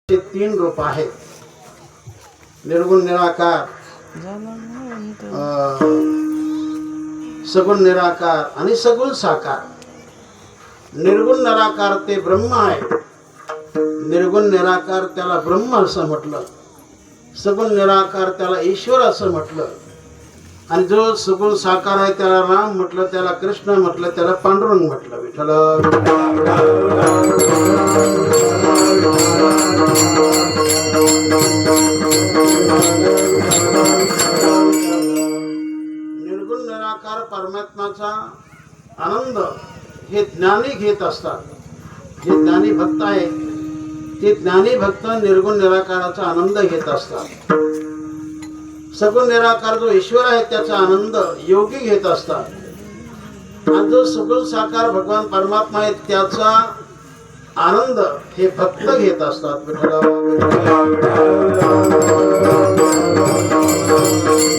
तीन रूप आहेत. निर्गुण निराकार, सगुण निराकार आणि सगुण साकार. निर्गुण निराकार ते ब्रह्म आहे. निर्गुण निराकार त्याला ब्रह्म असं म्हटलं. सगुण निराकार त्याला ईश्वर असं म्हटलं. आणि जो सगुण साकार आहे त्याला राम म्हटलं, त्याला कृष्ण म्हटलं, त्याला पांडुरंग म्हटलं. विठ्ठल निर्गुण निराकार परमात्माचा आनंद हे ज्ञानी घेत असतात. जे ज्ञानी भक्त आहे ते ज्ञानी भक्त निर्गुण निराकाराचा आनंद घेत असतात. सगुण निराकार जो ईश्वर आहे त्याचा आनंद योगी घेत असतात. आणि जो सगुण साकार भगवान परमात्मा आहे त्याचा आनंद हे भक्त घेत असतात.